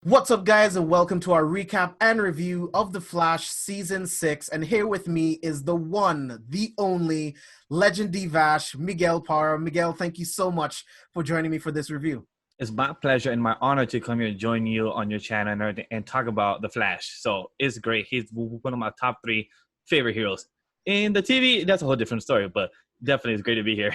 What's up, guys, and welcome to our recap and review of The Flash Season 6. And here with me is the one, the only, Legend Vash, Miguel Parra. Miguel, thank you so much for joining me for this review. It's my pleasure and my honor to come here and join you on your channel and everything and talk about The Flash. So it's great. He's one of my top 3 favorite heroes. In the TV, that's a whole different story, but definitely it's great to be here.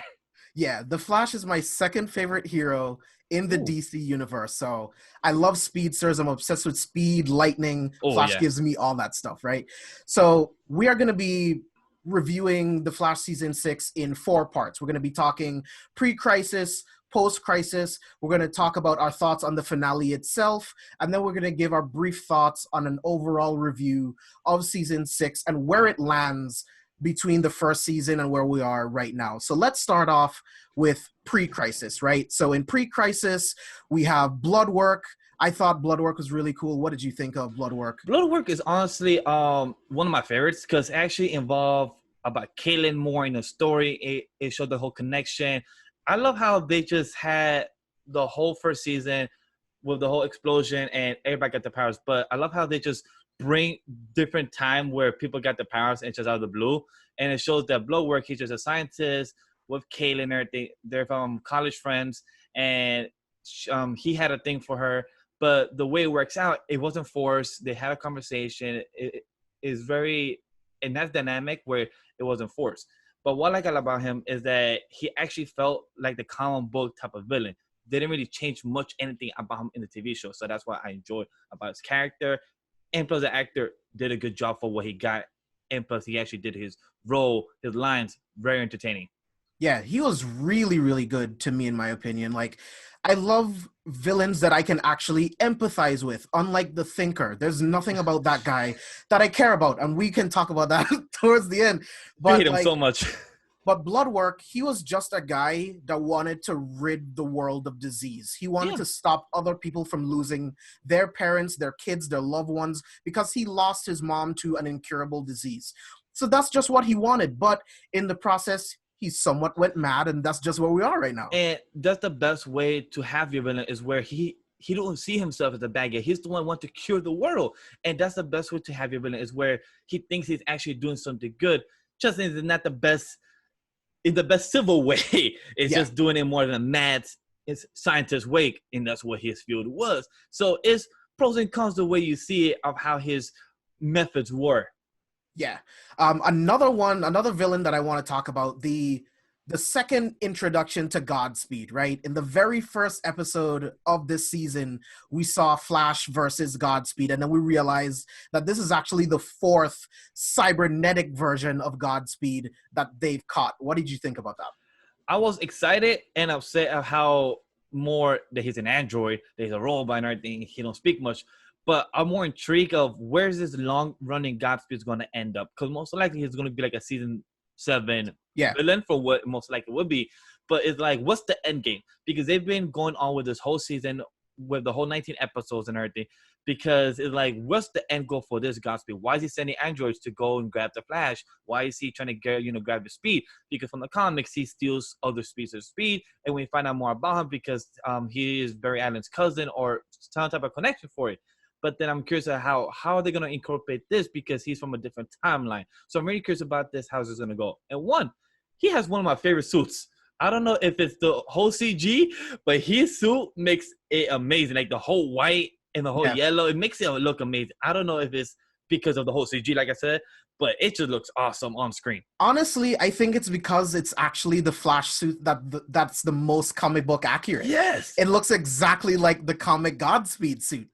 Yeah, The Flash is my second favorite hero in the Ooh. DC universe. So I love speedsters. I'm obsessed with speed, lightning. Oh, Flash yeah. gives me all that stuff, right? So we are going to be reviewing The Flash Season 6 in 4 parts. We're going to be talking pre-crisis, post-crisis. We're going to talk about our thoughts on the finale itself, and then we're going to give our brief thoughts on an overall review of Season 6 and where it lands between the first season and where we are right now. So let's start off with pre-crisis, right? So in pre-crisis, we have blood work. I thought blood work was really cool. What did you think of blood work? Blood work is honestly one of my favorites because it actually involved about Caitlin more in the story. It showed the whole connection. I love how they just had the whole first season with the whole explosion and everybody got the powers. But I love how they just bring different time where people got the powers and just out of the blue. And it shows that blood work, he's just a scientist with Caitlin and everything. They're from college friends. And he had a thing for her. But the way it works out, it wasn't forced. They had a conversation. It is very, and that's dynamic where it wasn't forced. But what I like about him is that he actually felt like the comic book type of villain. They didn't really change much anything about him in the TV show. So that's what I enjoy about his character. And plus, the actor did a good job for what he got. And plus, he actually did his role, his lines, very entertaining. Yeah, he was really, really good to me, in my opinion. Like, I love villains that I can actually empathize with, unlike the Thinker. There's nothing about that guy that I care about, and we can talk about that towards the end. I But hate him like, so much. but Bloodwork, he was just a guy that wanted to rid the world of disease. He wanted Yeah. to stop other people from losing their parents, their kids, their loved ones, because he lost his mom to an incurable disease. So that's just what he wanted. But in the process, he somewhat went mad, and that's just where we are right now. And that's the best way to have your villain is where he don't see himself as a bad guy. He's the one who wants to cure the world. And that's the best way to have your villain is where he thinks he's actually doing something good. Just is not the best in the best civil way. It's Yeah. just doing it more than a mad scientist way, and that's what his field was. So it's pros and cons the way you see it of how his methods were. Yeah. Another villain that I want to talk about, the second introduction to Godspeed, right? In the very first episode of this season, we saw Flash versus Godspeed, and then we realized that this is actually the 4th cybernetic version of Godspeed that they've caught. What did you think about that? I was excited and upset of how more that he's an android, that he's a robot and everything. He don't speak much. But I'm more intrigued of where's this long-running Godspeed going to end up. Because most likely he's going to be like a season 7 villain for what most likely would be. But it's like, what's the end game? Because they've been going on with this whole season with the whole 19 episodes and everything. Because it's like, what's the end goal for this Godspeed? Why is he sending androids to go and grab the Flash? Why is he trying to grab the speed? Because from the comics, he steals other speeds of speed. And we find out more about him because he is Barry Allen's cousin or some type of connection for it. But then I'm curious how are they going to incorporate this because he's from a different timeline. So I'm really curious about this, how's this going to go. And one, he has one of my favorite suits. I don't know if it's the whole CG, but his suit makes it amazing. Like the whole white and the whole yellow, it makes it look amazing. I don't know if it's because of the whole CG, like I said, but it just looks awesome on screen. Honestly, I think it's because it's actually the Flash suit that's the most comic book accurate. Yes. It looks exactly like the comic Godspeed suit.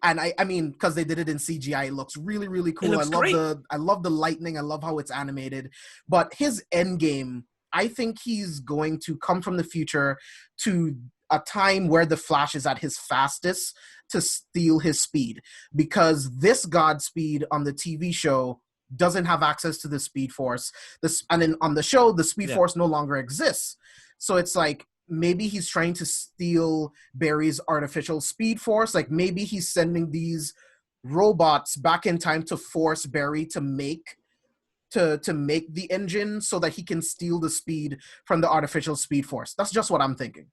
And I mean, because they did it in CGI, it looks really, really cool. I love the lightning. I love how it's animated. But his end game, I think he's going to come from the future to a time where the Flash is at his fastest to steal his speed. Because this Godspeed on the TV show doesn't have access to the Speed Force. And then on the show, the Speed Force no longer exists. So it's like, maybe he's trying to steal Barry's artificial speed force. Like maybe he's sending these robots back in time to force Barry to make the engine so that he can steal the speed from the artificial speed force. That's just what I'm thinking.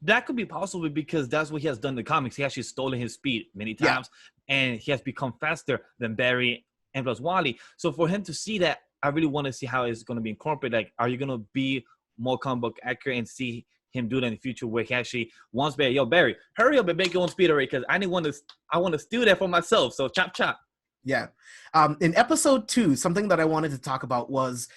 That could be possible because that's what he has done in the comics. He actually stolen his speed many Yeah. times, and he has become faster than Barry and plus Wally. So for him to see that, I really want to see how it's going to be incorporated. Like, are you going to be more comic book accurate and see him do that in the future where he actually wants Barry, yo, Barry, hurry up and make your own speed already because I want to steal that for myself. So chop chop. Yeah. In episode 2, something that I wanted to talk about was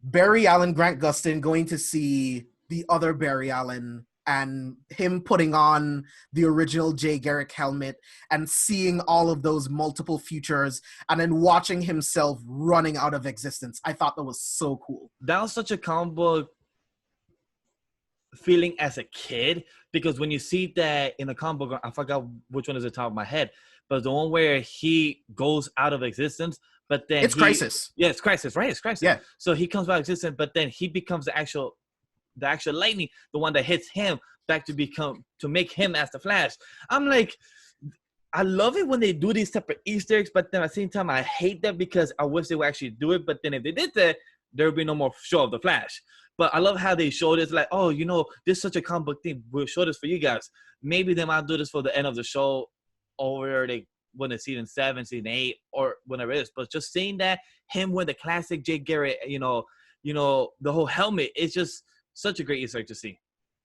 Barry Allen, Grant Gustin going to see the other Barry Allen and him putting on the original Jay Garrick helmet and seeing all of those multiple futures and then watching himself running out of existence. I thought that was so cool. That was such a comic book feeling as a kid, because when you see that in the comic book, I forgot which one is the top of my head, but the one where he goes out of existence, but then it's Crisis. Yeah, it's Crisis, right? It's Crisis. Yeah. So he comes out of existence, but then he becomes the actual lightning, the one that hits him back to make him as the Flash. I'm like, I love it when they do these type of Easter eggs, but then at the same time, I hate that because I wish they would actually do it. But then if they did that, there would be no more show of the Flash. But I love how they show this, like, oh, you know, this is such a comic book thing. We'll show this for you guys. Maybe they might do this for the end of the show, or when it's season 7, season 8, or whenever it is. But just seeing that, him with the classic Jay Garrett, you know, the whole helmet, it's just such a great Easter egg to see.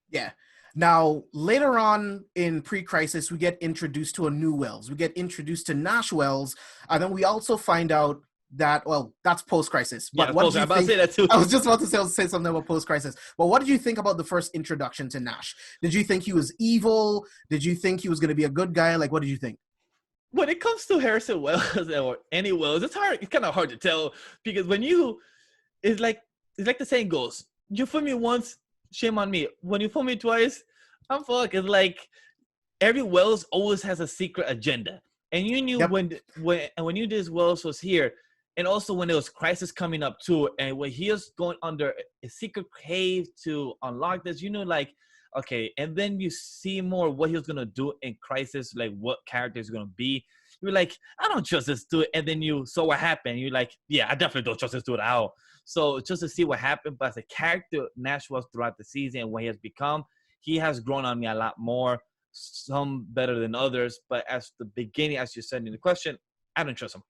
Yeah. Now, later on in Pre-Crisis, we get introduced to a new Wells. We get introduced to Nash Wells, and then we also find out that, well, that's Post-Crisis. But Yeah, what did you about think? to say that too. I was just about to say something about Post-Crisis. But what did you think about the first introduction to Nash? Did you think he was evil? Did you think he was going to be a good guy? Like, what did you think? When it comes to Harrison Wells or any Wells, it's kind of hard to tell, because it's like the saying goes, you fool me once, shame on me. When you fool me twice, I'm fucked. It's like every Wells always has a secret agenda. And you knew when you did Wells was here, and also when there was Crisis coming up too, and when he was going under a secret cave to unlock this, you know, like, okay, and then you see more what he was gonna do in Crisis, like what character is gonna be. You're like, I don't trust this dude, and then you saw what happened. You're like, yeah, I definitely don't trust this dude at all. So just to see what happened, but as a character Nash was throughout the season and what he has become, he has grown on me a lot more. Some better than others, but as the beginning, as you said in the question, I don't trust him.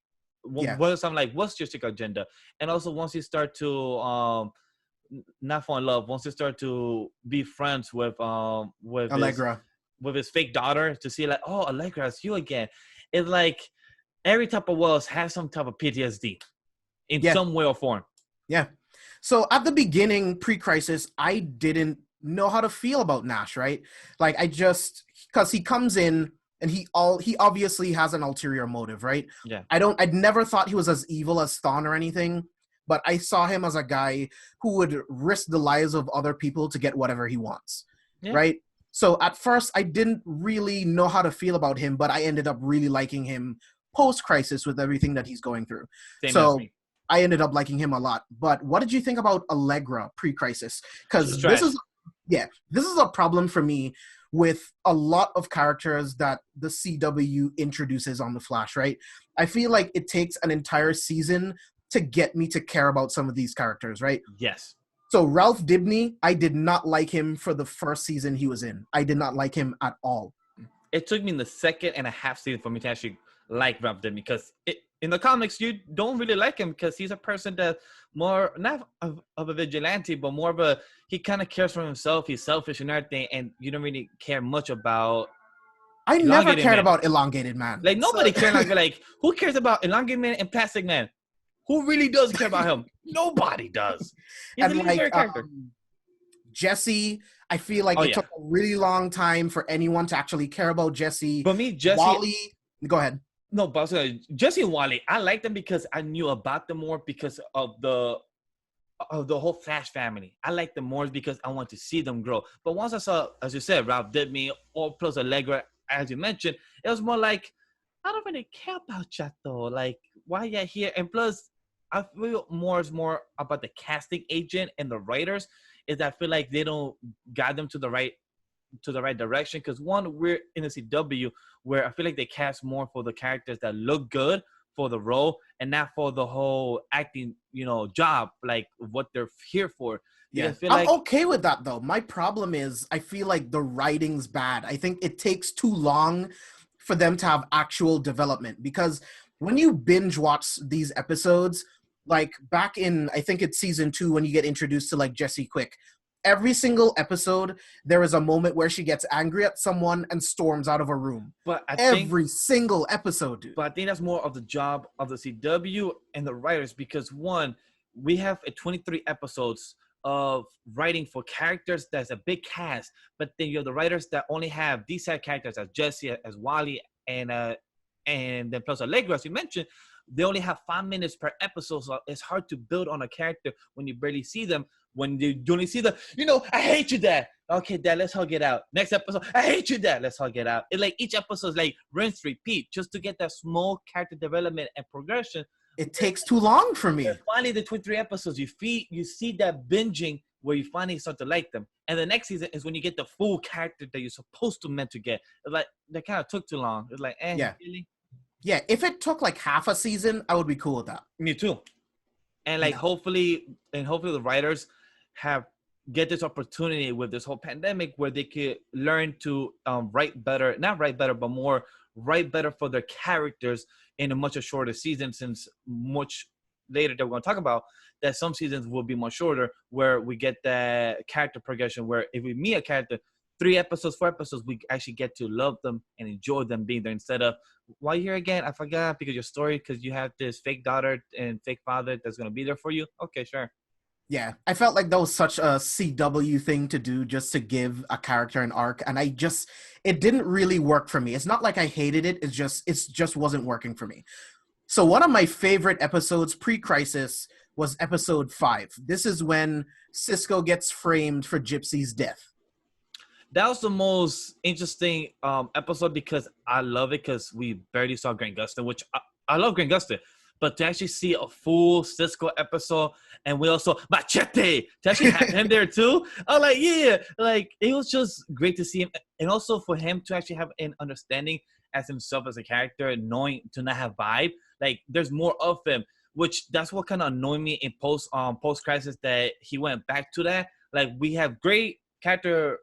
Yeah. I'm like, what's your secret agenda? And also, once you start to not fall in love, once you start to be friends with Allegra, with his fake daughter, to see like, oh, Allegra, it's you again. It's like every type of Wells has some type of PTSD in some way or form. Yeah. So at the beginning, Pre-Crisis, I didn't know how to feel about Nash, right? Like, because he comes in and he obviously has an ulterior motive, right? Yeah. I'd never thought he was as evil as Thawne or anything, but I saw him as a guy who would risk the lives of other people to get whatever he wants, right? So at first, I didn't really know how to feel about him, but I ended up really liking him post-Crisis with everything that he's going through. So I ended up liking him a lot. But what did you think about Allegra Pre-Crisis? Because this is a problem for me with a lot of characters that the CW introduces on The Flash, right? I feel like it takes an entire season to get me to care about some of these characters, right? Yes. So Ralph Dibny, I did not like him for the first season he was in. I did not like him at all. It took me in the 2.5 season for me to actually like Ralph Dibny, because in the comics, you don't really like him because he's a person that more, not of a vigilante, but more of he kind of cares for himself. He's selfish and everything, and you don't really care much about. I never cared about Elongated Man. Like, nobody cares. Like, who cares about Elongated Man and Plastic Man? Who really does care about him? Nobody does. He's and a like character. Jesse, I feel like it took a really long time for anyone to actually care about Jesse. But me, Jesse, Wally, go ahead. No, but Jesse and Wally, I like them because I knew about them more because of the whole Flash family. I like them more because I want to see them grow. But once I saw, as you said, Ralph Dibny or plus Allegra, as you mentioned, it was more like, I don't really care about Chateau. Like, why you here? And plus, I feel more about the casting agent and the writers, is that I feel like they don't guide them to the right direction. Because one, we're in a CW where I feel like they cast more for the characters that look good, for the role and not for the whole acting, job, like what they're here for. Yeah, I feel I'm like okay with that though. My problem is I feel like the writing's bad. I think it takes too long for them to have actual development because when you binge watch these episodes, like back in I think it's season 2 when you get introduced to like Jesse Quick, every single episode there is a moment where she gets angry at someone and storms out of a room. but I think Every single episode, dude. But I think that's more of the job of the CW and the writers because one, we have 23 episodes of writing for characters that's a big cast, but then you have the writers that only have these side characters as Jesse, as Wally, and then plus Allegra, as you mentioned, they only have 5 minutes per episode, so it's hard to build on a character when you barely see them. When you only see the, I hate you, Dad. Okay, Dad, let's hug it out. Next episode, I hate you, Dad. Let's hug it out. It's like each episode is like rinse, repeat, just to get that small character development and progression. It takes too long for me. And finally, the 23 episodes, you see that binging where you finally start to like them. And the next season is when you get the full character that you're supposed to meant to get. It's like, that kind of took too long. It's like, Yeah. Really? Yeah, if it took like half a season, I would be cool with that. Me too. And like, hopefully the writers get this opportunity with this whole pandemic where they could learn to write better for their characters in a much shorter season, since much later that we're going to talk about that some seasons will be much shorter where we get that character progression where if we meet a character 3 episodes, 4 episodes, we actually get to love them and enjoy them being there instead of, why you here again? I forgot because your story, because you have this fake daughter and fake father that's going to be there for you. Okay, sure. Yeah, I felt like that was such a CW thing to do just to give a character an arc, and it didn't really work for me. It's not like I hated it, it just wasn't working for me. So one of my favorite episodes pre-Crisis was episode 5. This is when Cisco gets framed for Gypsy's death. That was the most interesting episode because I love it because we barely saw Grant Gustin, which I love Grant Gustin. But to actually see a full Cisco episode, and we also Machete to actually have him there too. I was like, yeah, like it was just great to see him, and also for him to actually have an understanding as himself as a character, knowing to not have vibe. Like there's more of him, which that's what kind of annoyed me in post crisis that he went back to that. Like we have great character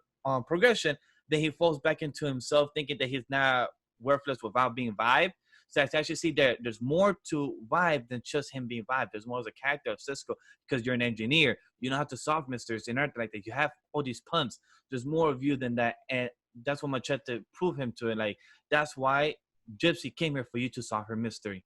progression, then he falls back into himself, thinking that he's not worthless without being vibe. So I actually see there's more to vibe than just him being vibe. There's more as a character of Cisco because you're an engineer. You know how to solve mysteries and everything like that. You have all these puns. There's more of you than that. And that's what Machete proved him to. And like, that's why Gypsy came here for you to solve her mystery.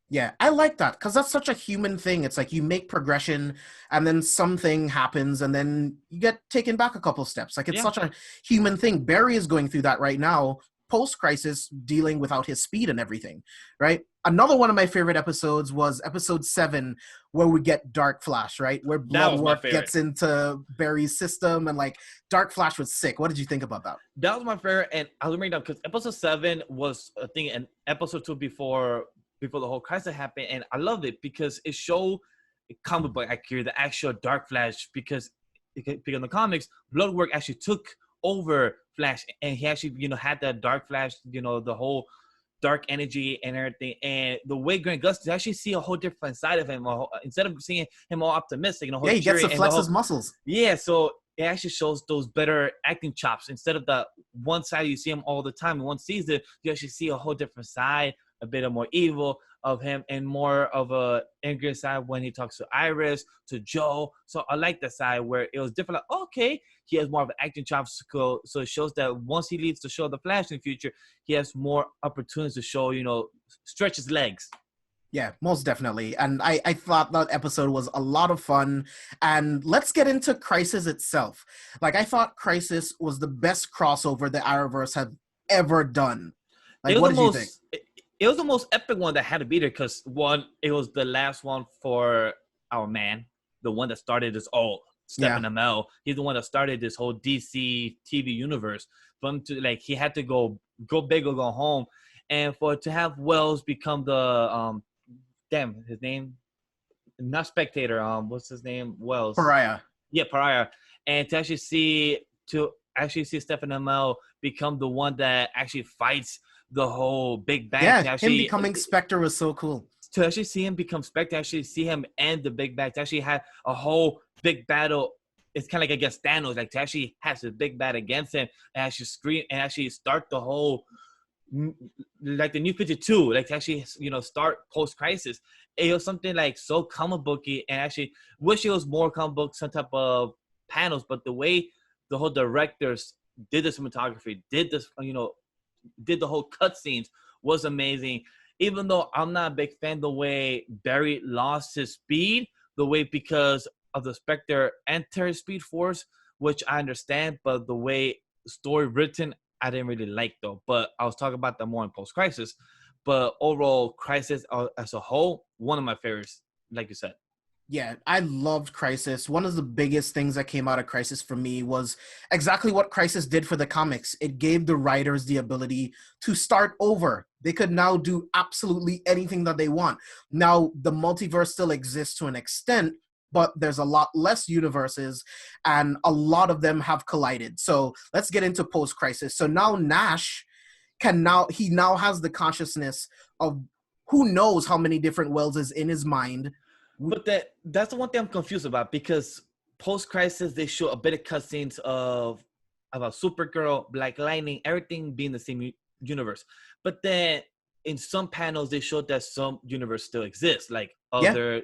Yeah, I like that because that's such a human thing. It's like you make progression and then something happens and then you get taken back a couple steps. Like it's such a human thing. Barry is going through that right now, post-crisis, dealing without his speed and everything, right? Another one of my favorite episodes was episode 7 where we get Dark Flash, right? Where Bloodwork gets into Barry's system and like Dark Flash was sick. What did you think about that? That was my favorite, and I'll bring it up because episode 7 was a thing, and episode 2 before the whole crisis happened, and I loved it because it showed comic book accurate, the actual Dark Flash, because in the comics, Bloodwork actually took over Flash, and he actually, had that Dark Flash, the whole dark energy and everything. And the way Grant Gustin actually see a whole different side of him, instead of seeing him all optimistic, he gets to flex his muscles. Yeah, so it actually shows those better acting chops. Instead of the one side you see him all the time in one season, you actually see a whole different side, a bit of more evil of him and more of a angry side when he talks to Iris, to Joe. So I like that side where it was different. Like, okay, he has more of an acting chops. So it shows that once he leaves to show the Flash in the future, he has more opportunities to show, stretch his legs. Yeah, most definitely. And I thought that episode was a lot of fun. And let's get into Crisis itself. Like, I thought Crisis was the best crossover the Arrowverse had ever done. Like, what did you think? It was the most epic one that had to be there because, one, it was the last one for our man, the one that started this all, Stephen Amell. He's the one that started this whole DC TV universe. For him to, like, he had to go big or go home. And to have Wells become the, his name, not Spectator, what's his name? Wells. Pariah. Yeah, Pariah. And to actually see Stephen Amell become the one that actually fights the whole Big Bang Yeah, to him actually becoming Spectre was so cool. see him become Spectre, actually see him end the Big Bang, to actually have a whole big battle. It's kind of like against Thanos, like to actually have this big battle against him and actually scream and actually start the whole like the new 52, like to actually start post crisis. It was something like so comic booky, and actually wish it was more comic book, some type of panels. But the way the whole directors did the cinematography, did this, did the whole cutscenes was amazing. Even though I'm not a big fan the way Barry lost his speed, the way because of the Spectre entered Speed Force, which I understand, but the way story written, I didn't really like though. But I was talking about that more in Post Crisis. But overall, Crisis as a whole, one of my favorites, like you said. Yeah, I loved Crisis. One of the biggest things that came out of Crisis for me was exactly what Crisis did for the comics. It gave the writers the ability to start over. They could now do absolutely anything that they want. Now, the multiverse still exists to an extent, but there's a lot less universes, and a lot of them have collided. So let's get into post-Crisis. So now Nash he now has the consciousness of who knows how many different worlds is in his mind. But that's the one thing I'm confused about, because post crisis they show a bit of cutscenes of about Supergirl, Black Lightning, everything being the same universe. But then in some panels they showed that some universe still exists, like Yeah, other,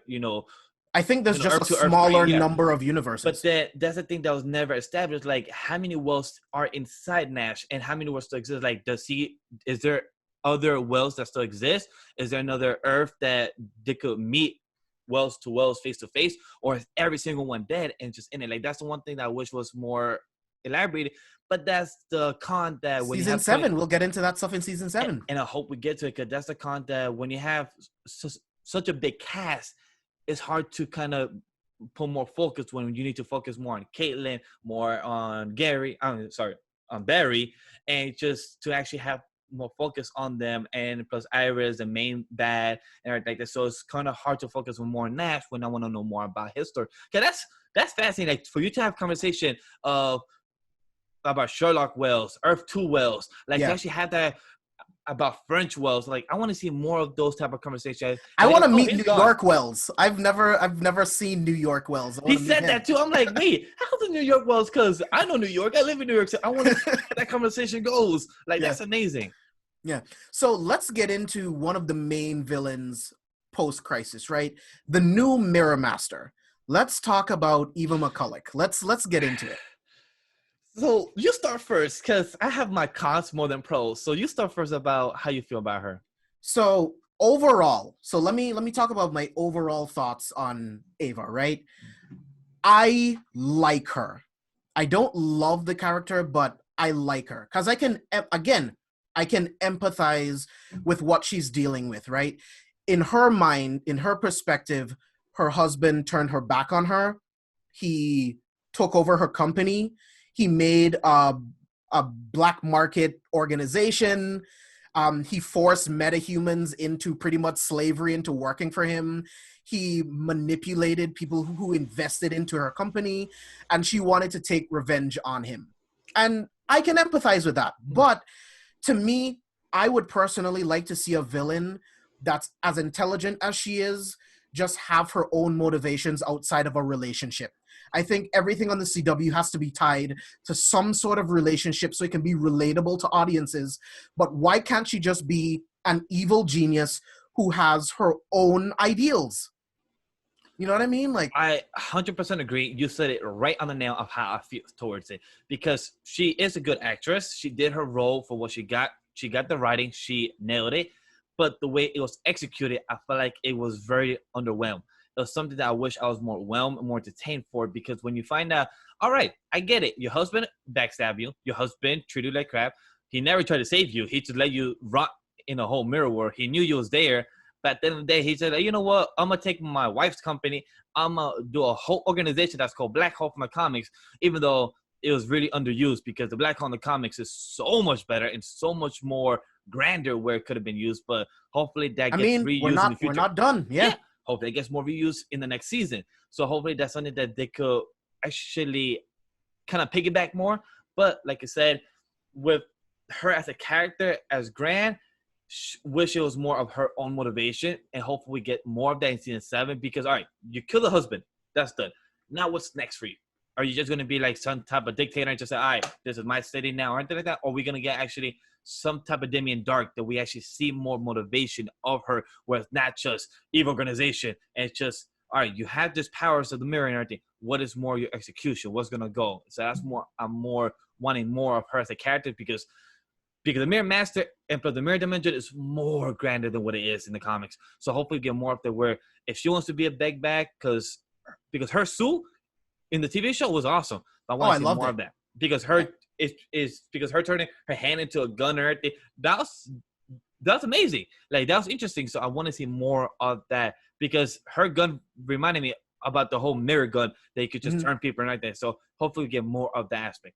I think there's just Earth a to Earth 3, smaller yeah. number of But universes. that's the thing that was never established. Like, how many wells are inside Nash, and how many wells still exist? Like, is there other wells that still exist? Is there another Earth that they could meet wells to wells face to face, or is every single one dead and just in it? Like, that's the one thing that I wish was more elaborated. But that's the con that when you Season have 20, 7, we'll get into that stuff in season 7. and I hope we get to it, because that's the con that when you have such a big cast, it's hard to kind of put more focus when you need to focus more on Caitlin, more on Gary. I'm sorry, on Barry, and just to actually have more focus on them. And plus, Iris, the main bad, and everything like that. So it's kind of hard to focus on more Nash when I want to know more about his story. Because that's fascinating. Like, for you to have conversation of about Sherlock Wells, Earth 2 Wells, like to Yeah. actually have that about French Wells. Like, I want to see more of those type of conversations. I want to Oh, meet he's New gone. York Wells. I've never seen New York Wells. He said that too. I'm like, wait, how's the New York Wells? Because I know New York. I live in New York. So I want to see how that conversation goes. Like, Yeah. that's amazing. Yeah. So let's get into one of the main villains post-crisis, right? The new Mirror Master. Let's talk about Eva McCulloch. Let's get into it. So you start first, because I have my cons more than pros. So you start first about how you feel about her. So overall, so let me talk about my overall thoughts on Ava, right? I like her. I don't love the character, but I like her because I can empathize with what she's dealing with, right? In her mind, in her perspective, her husband turned her back on her. He took over her company. He made a black market organization. He forced metahumans into pretty much slavery, into working for him. He manipulated people who invested into her company, and she wanted to take revenge on him. And I can empathize with that. But to me, I would personally like to see a villain that's as intelligent as she is, just have her own motivations outside of a relationship. I think everything on the CW has to be tied to some sort of relationship so it can be relatable to audiences. But why can't she just be an evil genius who has her own ideals? You know what I mean? Like, I 100% agree. You said it right on the nail of how I feel towards it, because she is a good actress. She did her role for what she got. She got the writing. She nailed it. But the way it was executed, I felt like it was very underwhelmed. It was something that I wish I was more whelmed, more detained for, because when you find out, all right, I get it. Your husband backstabbed you. Your husband treated you like crap. He never tried to save you. He just let you rot in a whole mirror world. He knew you was there. But at the end of the day, he said, you know what? I'm going to take my wife's company. I'm going to do a whole organization that's called Black Hole from the Comics, even though it was really underused, because the Black Hole in the Comics is so much better and so much more grander where it could have been used. But hopefully that gets reused in the future. We're not done. Yeah. Hopefully it gets more reused in the next season. So hopefully that's something that they could actually kind of piggyback more. But like I said, with her as a character, as Gran, wish it was more of her own motivation, and hopefully we get more of that in season 7. Because all right, you kill the husband, that's done. Now what's next for you? Are you just gonna be like some type of dictator and just say, all right, this is my city now, or anything like that? Or are we gonna get actually some type of Demian Dark that we actually see more motivation of her, where it's not just evil organization, and it's just all right, you have this powers of the mirror and everything. What is more your execution? What's gonna go? So that's more. I'm more wanting more of her as a character because the Mirror Master and plus the Mirror Dimension is more grander than what it is in the comics. So hopefully get more of that where if she wants to be a big bag, because her suit in the TV show was awesome. But I want to see more of that because her is because her turning her hand into a gun or everything. That's amazing. Like that was interesting. So I want to see more of that because her gun reminded me about the whole mirror gun that you could just turn people and like that. So hopefully we get more of that aspect.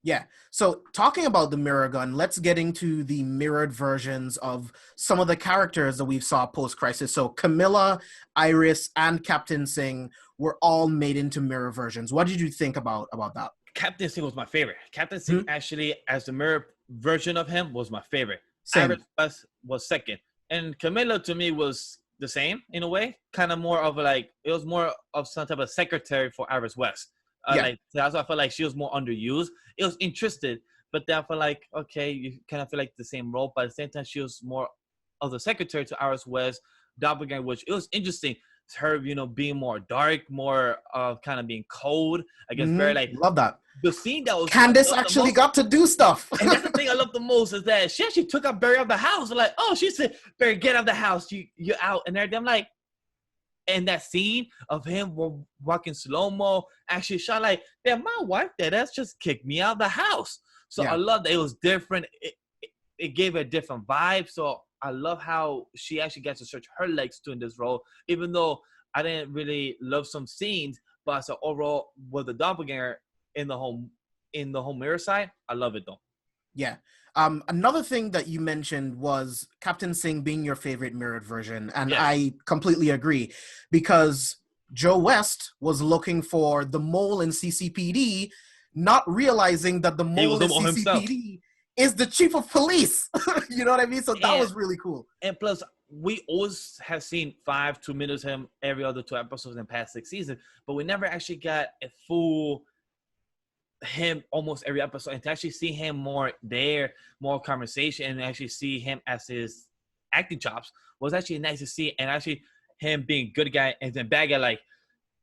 Yeah. So talking about the mirror gun, let's get into the mirrored versions of some of the characters that we saw post-crisis. So Camilla, Iris, and Captain Singh were all made into mirror versions. What did you think about that? Captain Singh was my favorite. Captain Singh actually, as the mirror version of him, was my favorite. Same. Iris was second. And Camilla, to me, was the same in a way. Kind of more of like, it was more of some type of secretary for Iris West. Like that's why I felt like she was more underused. It was interested, but then I felt like okay, you kind of feel like the same role, but at the same time, she was more of the secretary to Iris West, doppelganger, which it was interesting. Her, being more dark, more kind of being cold. I guess very like love that. The scene that was Candace actually got to do stuff, and that's the thing I love the most is that she actually took up Barry out of the house. Like, oh, she said, Barry, get out of the house. You're out, and everything. I'm like. And that scene of him walking slow-mo actually shot like, damn, my wife that's just kicked me out of the house. So I love that it was different. It gave a different vibe. So I love how she actually gets to stretch her legs too in this role, even though I didn't really love some scenes. But so overall, with the doppelganger in the home mirror side, I love it though. Yeah. Another thing that you mentioned was Captain Singh being your favorite mirrored version. And I completely agree because Joe West was looking for the mole in CCPD, not realizing that the mole in CCPD is the chief of police. You know what I mean? So that was really cool. And plus, we always have seen 2 minutes of him every other 2 episodes in the past 6 seasons, but we never actually got a full him almost every episode, and to actually see him more there, more conversation, and actually see him as his acting chops was actually nice to see. And actually him being good guy and then bad guy, like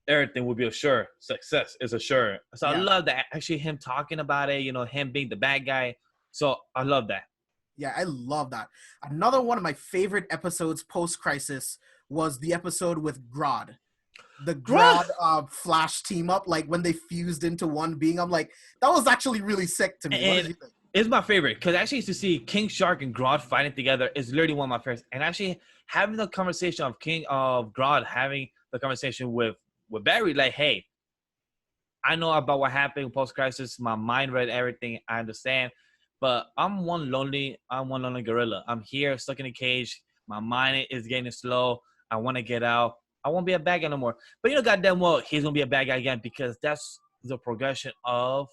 everything will be a sure success is a sure. So I love that actually him talking about it, him being the bad guy. So I love that. Yeah, I love that. Another one of my favorite episodes post-crisis was the episode with Grodd. The Grodd Flash team up, like when they fused into one being, I'm like, that was actually really sick to me. What did you think? It's my favorite because actually to see King Shark and Grodd fighting together is literally one of my favorites. And actually having the conversation of Grodd having the conversation with Barry, like, hey, I know about what happened post-crisis. My mind read everything. I understand. But I'm one lonely gorilla. I'm here stuck in a cage. My mind is getting slow. I want to get out. I won't be a bad guy no more. But goddamn well, he's going to be a bad guy again because that's the progression of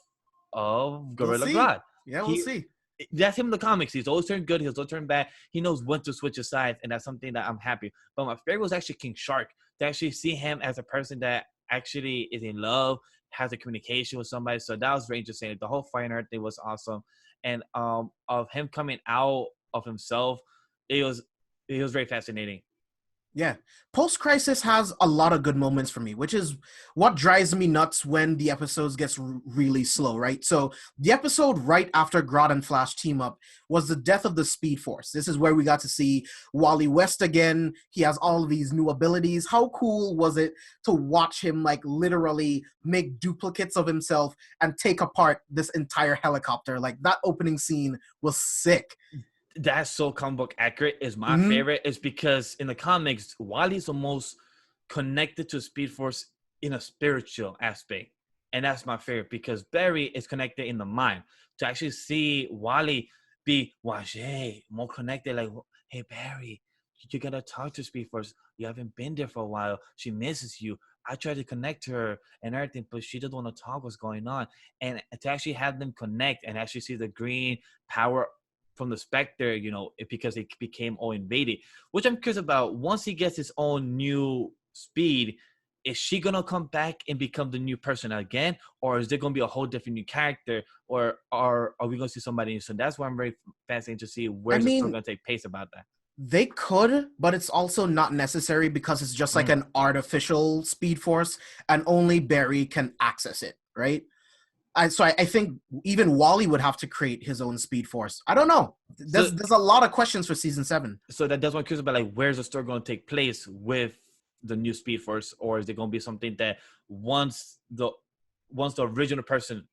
Gorilla Grodd. Yeah, we'll see. That's him in the comics. He's always turned good. He's always turned bad. He knows when to switch his sides, and that's something that I'm happy. But my favorite was actually King Shark. To actually see him as a person that actually is in love, has a communication with somebody. So that was very interesting. The whole fight and everything was awesome. And of him coming out of himself, it was very fascinating. Yeah. Post-crisis has a lot of good moments for me, which is what drives me nuts when the episodes gets really slow, right? So the episode right after Grodd and Flash team up was the death of the Speed Force. This is where we got to see Wally West again. He has all of these new abilities. How cool was it to watch him like literally make duplicates of himself and take apart this entire helicopter? Like that opening scene was sick. That's so comic book accurate. Is my favorite is because in the comics, Wally's the most connected to Speed Force in a spiritual aspect. And that's my favorite because Barry is connected in the mind. To actually see Wally be more connected, like, hey, Barry, you got to talk to Speed Force. You haven't been there for a while. She misses you. I tried to connect her and everything, but she doesn't want to talk what's going on. And to actually have them connect and actually see the green power from the Spectre, because it became all invaded, which I'm curious about. Once he gets his own new speed, is she gonna come back and become the new person again, or is there gonna be a whole different new character, or are we gonna see somebody new? So that's why I'm very fascinated to see where's the story gonna take place about that. They could, but it's also not necessary because it's just like an artificial speed force, and only Barry can access it, right? So I think even Wally would have to create his own speed force. I don't know. There's a lot of questions for season 7. So that's what I'm curious about. Like, where's the story going to take place with the new speed force, or is it going to be something that once the original person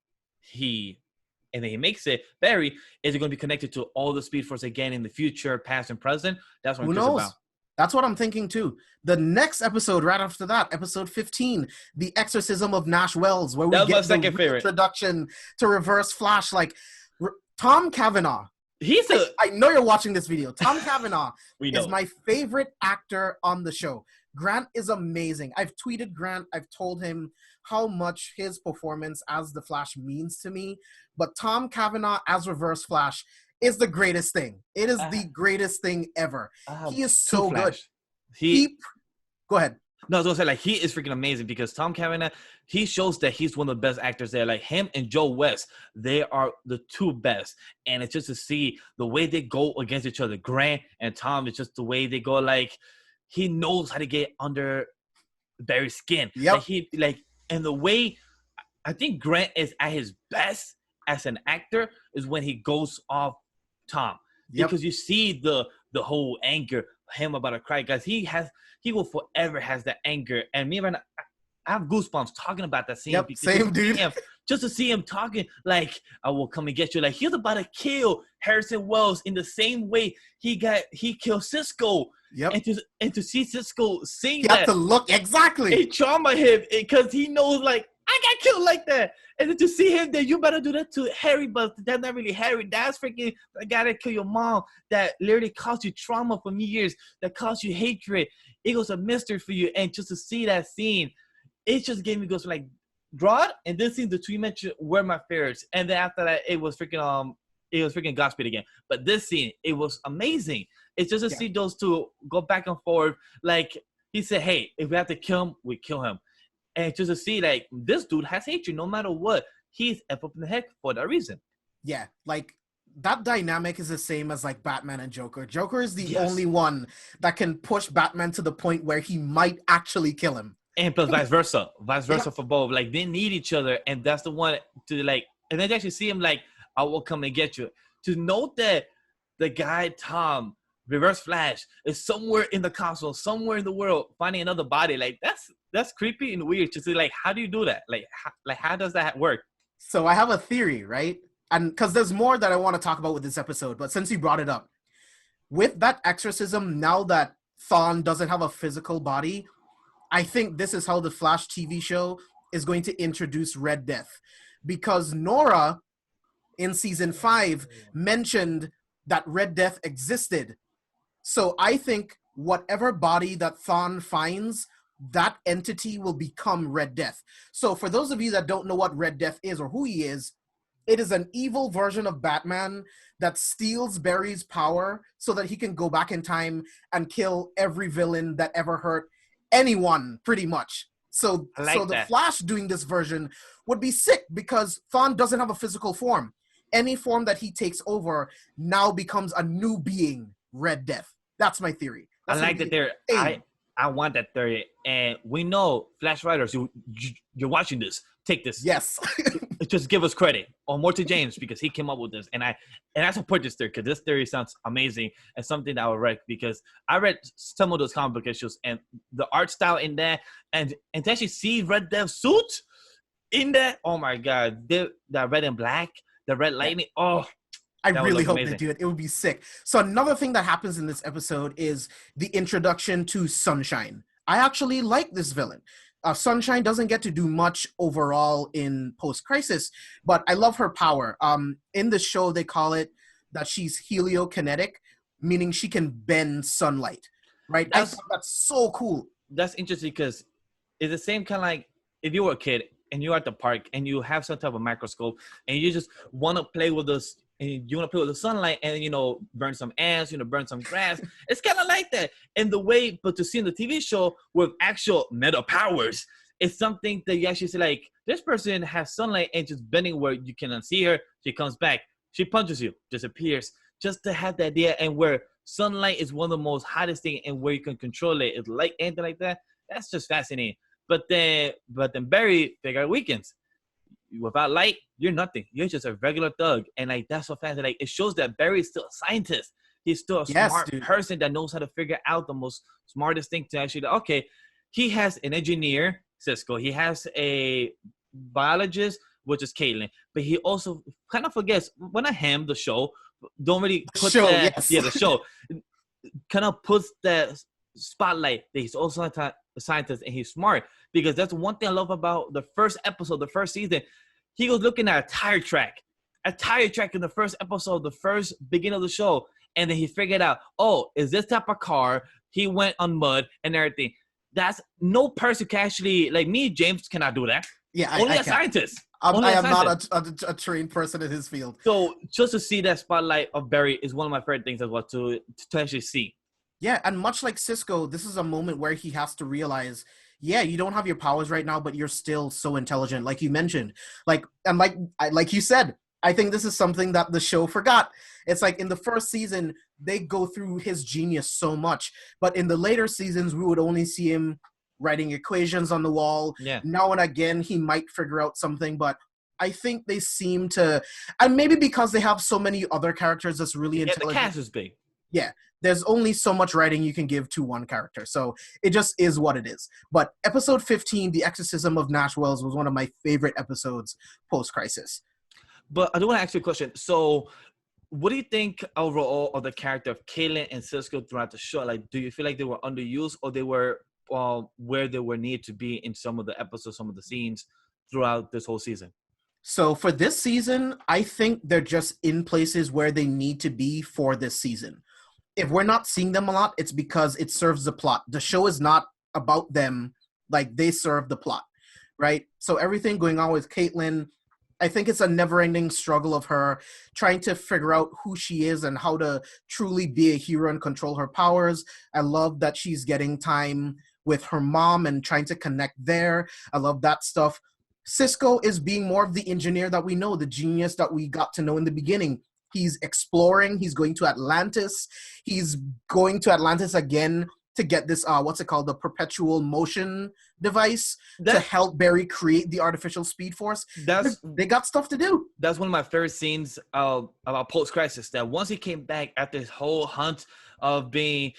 and then he makes it, Barry, is it going to be connected to all the speed force again in the future, past and present? That's what I'm curious about. That's what I'm thinking too. The next episode, right after that, episode 15, The Exorcism of Nash Wells, where we get the introduction to Reverse Flash. Like, Tom Cavanaugh. I know you're watching this video. Tom Cavanaugh is my favorite actor on the show. Grant is amazing. I've tweeted Grant. I've told him how much his performance as the Flash means to me. But Tom Cavanaugh as Reverse Flash is the greatest thing. It is the greatest thing ever. He is so good. Go ahead. No, I was gonna say, like, he is freaking amazing because Tom Cavanaugh, he shows that he's one of the best actors there. Like, him and Joe West, they are the two best. And it's just to see the way they go against each other. Grant and Tom, it's just the way they go. Like, he knows how to get under Barry's skin. Yep. And the way I think Grant is at his best as an actor is when he goes off Tom. Yep. Because you see the whole anger, him about to cry, guys. He will forever has that anger. And me and I have goosebumps talking about that scene. Yep, same dude. Just to see him talking like, I will come and get you. Like, he's about to kill Harrison Wells in the same way he killed Cisco. Yep. And to see Cisco sing you have to look exactly. It trauma him because he knows, like, I got killed like that. And then to see him that you better do that to Harry, but that's not really Harry. That's freaking the guy that killed your mom, that literally caused you trauma for years, that caused you hatred. It was a mystery for you. And just to see that scene, it just gave me goes like, Rod and this scene, the two you mentioned were my favorites. And then after that, it was freaking Godspeed again. But this scene, it was amazing. It's just to see those two go back and forth. Like, he said, hey, if we have to kill him, we kill him. And just to see, like, this dude has hatred no matter what. He's up in the heck for that reason. Yeah, like, that dynamic is the same as, like, Batman and Joker. Joker is the only one that can push Batman to the point where he might actually kill him. And plus vice versa for both. Like, they need each other, and that's the one to, like, and then to actually see him, like, I will come and get you. To note that the guy, Tom, Reverse Flash, is somewhere in the console, somewhere in the world, finding another body, like, that's creepy and weird to see, like, how do you do that? Like, how does that work? So I have a theory, right? And because there's more that I want to talk about with this episode, but since you brought it up, with that exorcism, now that Thawne doesn't have a physical body, I think this is how the Flash TV show is going to introduce Red Death. Because Nora, in season 5, mentioned that Red Death existed. So I think whatever body that Thawne finds, that entity will become Red Death. So for those of you that don't know what Red Death is or who he is, it is an evil version of Batman that steals Barry's power so that he can go back in time and kill every villain that ever hurt anyone, pretty much. So the Flash doing this version would be sick because Thawne doesn't have a physical form. Any form that he takes over now becomes a new being, Red Death. That's my theory. I like that theory. I want that theory. And we know, Flash writers, you're watching this. Take this. Yes. Just give us credit. Or more to James because he came up with this. And I support this theory because this theory sounds amazing and something that I would read because I read some of those comic book issues and the art style in there and to actually see Red Death's suit in there, oh my God. That red and black, the red lightning, I really hope they do it. It would be sick. So another thing that happens in this episode is the introduction to Sunshine. I actually like this villain. Sunshine doesn't get to do much overall in Post-Crisis, but I love her power. In the show, they call it that she's heliokinetic, meaning she can bend sunlight, right? I thought that's so cool. That's interesting because it's the same kind of like if you were a kid and you're at the park and you have some type of microscope and you just want to play with this and you want to play with the sunlight and, burn some ants, burn some grass. It's kind of like that. And the way, but to see in the TV show with actual meta powers, it's something that you actually see like, this person has sunlight and just bending where you cannot see her. She comes back. She punches you, disappears. Just to have the idea and where sunlight is one of the most hottest thing and where you can control it. It's like anything like that. That's just fascinating. But then Barry figure out weekends. Without light, you're nothing. You're just a regular thug. And like that's so fascinating. Like it shows that Barry is still a scientist. He's still a smart person that knows how to figure out the most smartest thing to actually, okay, he has an engineer, Cisco. He has a biologist, which is Caitlin. But he also kind of forgets, well, not him, the show, don't really put the show kind of puts that spotlight that he's also a scientist and he's smart, because that's one thing I love about the first episode, the first season. He was looking at a tire track in the first episode, the first beginning of the show, and then he figured out, oh, is this type of car? He went on mud and everything. That's no person can actually, like me, James cannot do that. Yeah, only a scientist. I am not a trained person in his field. So just to see that spotlight of Barry is one of my favorite things as well to actually see. Yeah, and much like Cisco, this is a moment where he has to realize, yeah, you don't have your powers right now, but you're still so intelligent, like you mentioned. Like you said, I think this is something that the show forgot. It's like in the first season, they go through his genius so much, but in the later seasons, we would only see him writing equations on the wall. Yeah. Now and again, he might figure out something, but I think they seem to, and maybe because they have so many other characters that's really intelligent. The cast is big. Yeah, there's only so much writing you can give to one character, so it just is what it is. But episode 15, The Exorcism of Nash Wells, was one of my favorite episodes post-Crisis. But I do want to ask you a question. So what do you think overall of the character of Caitlin and Cisco throughout the show? Like, do you feel like they were underused or they were where they were needed to be in some of the episodes, some of the scenes throughout this whole season? So for this season, I think they're just in places where they need to be for this season. If we're not seeing them a lot, it's because it serves the plot. The show is not about them, like they serve the plot, right? So everything going on with Caitlin, I think it's a never-ending struggle of her trying to figure out who she is and how to truly be a hero and control her powers. I love that she's getting time with her mom and trying to connect there. I love that stuff. Cisco is being more of the engineer that we know, the genius that we got to know in the beginning. He's exploring. He's going to Atlantis. He's going to Atlantis again to get this, the perpetual motion device to help Barry create the artificial speed force. They got stuff to do. That's one of my favorite scenes about post-crisis, that once he came back after this whole hunt of being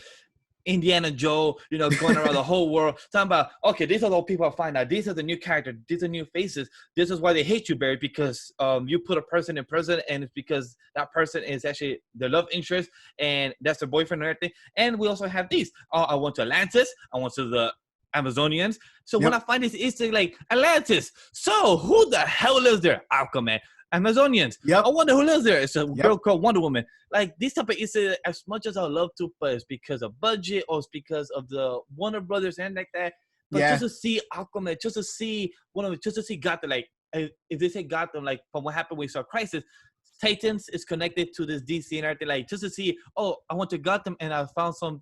Indiana Joe, going around the whole world, talking about, okay, these are the people I find out. These are the new characters. These are new faces. This is why they hate you, Barry, because you put a person in prison, and it's because that person is actually their love interest, and that's their boyfriend and everything. And we also have these. I went to Atlantis. I went to the Amazonians. So when I find this Easter egg, like Atlantis, so who the hell lives there? Aquaman. Amazonians. Yep. I wonder who lives there. It's a girl called Wonder Woman. Like these type of Easter, as much as I love to, but it's because of budget or it's because of the Warner Brothers and like that. But just to see Aquaman, just to see just to see Gotham, like if they say Gotham, like from what happened when we saw Crisis, Titans is connected to this DC and everything. Like just to see, oh, I went to Gotham and I found some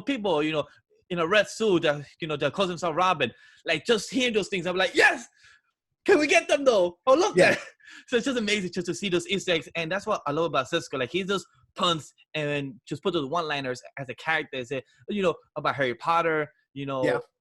people, in a red suit that that calls themselves Robin. Like just hearing those things, I'm like, yes. Can we get them though? Oh, look there. So it's just amazing just to see those Easter eggs. And that's what I love about Cisco. Like he just punts and just put those one-liners as a character. Say, about Harry Potter,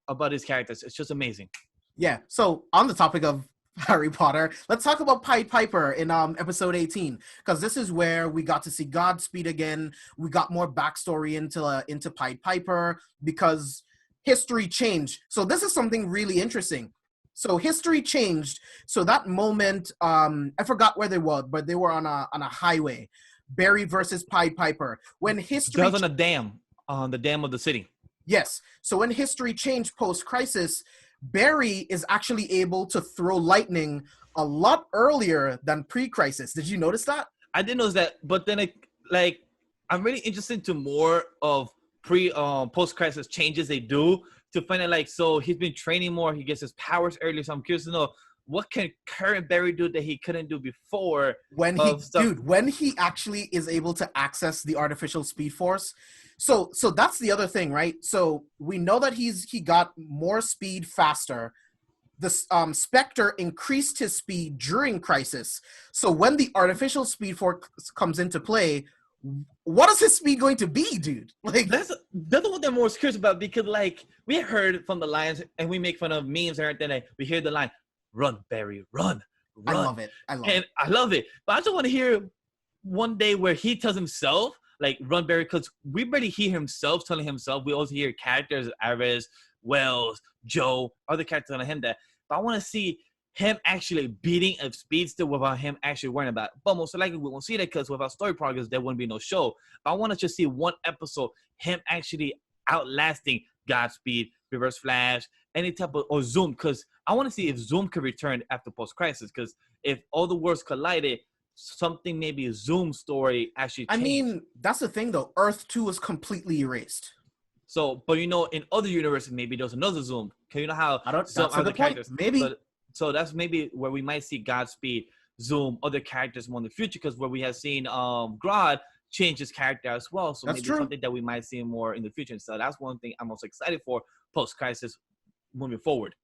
about his characters. It's just amazing. Yeah. So on the topic of Harry Potter, let's talk about Pied Piper in episode 18, because this is where we got to see Godspeed again. We got more backstory into Pied Piper because history changed. So this is something really interesting. So history changed. So that moment, I forgot where they were, but they were on a highway. Barry versus Pied Piper. When history that was on the dam of the city. Yes. So when history changed post-crisis, Barry is actually able to throw lightning a lot earlier than pre-crisis. Did you notice that? I didn't notice that, but then I'm really interested to more of post-crisis changes they do to find out, like, so he's been training more. He gets his powers early. So I'm curious to know what can current Barry do that he couldn't do before. When he actually is able to access the artificial speed force. So that's the other thing, right? So we know that he got more speed faster. The Spectre increased his speed during Crisis. So when the artificial speed force comes into play, what is his speed going to be, dude? Like, that's what they're more curious about, because like we heard from the lines and we make fun of memes and everything. Like, we hear the line, "Run, Barry, run, run." I love it. I love it. But I just want to hear one day where he tells himself, like, "Run, Barry," because we barely hear himself telling himself. We also hear characters, Ares, Wells, Joe, other characters telling him that. But I want to see him actually beating a speedster without him actually worrying about it. But most likely we won't see that, because without story progress, there wouldn't be no show. But I want to just see one episode, him actually outlasting Godspeed, Reverse Flash, any type of, or Zoom, because I want to see if Zoom could return after post-crisis, because if all the worlds collided, something, maybe a Zoom story actually changed. I mean, that's the thing, though. Earth 2 was completely erased. So, but you know, in other universes, maybe there's another Zoom. Can you know how some other characters, maybe. So that's maybe where we might see Godspeed, Zoom, other characters more in the future, because where we have seen Grodd change his character as well. So that's maybe something that we might see more in the future. So that's one thing I'm most excited for post-crisis moving forward.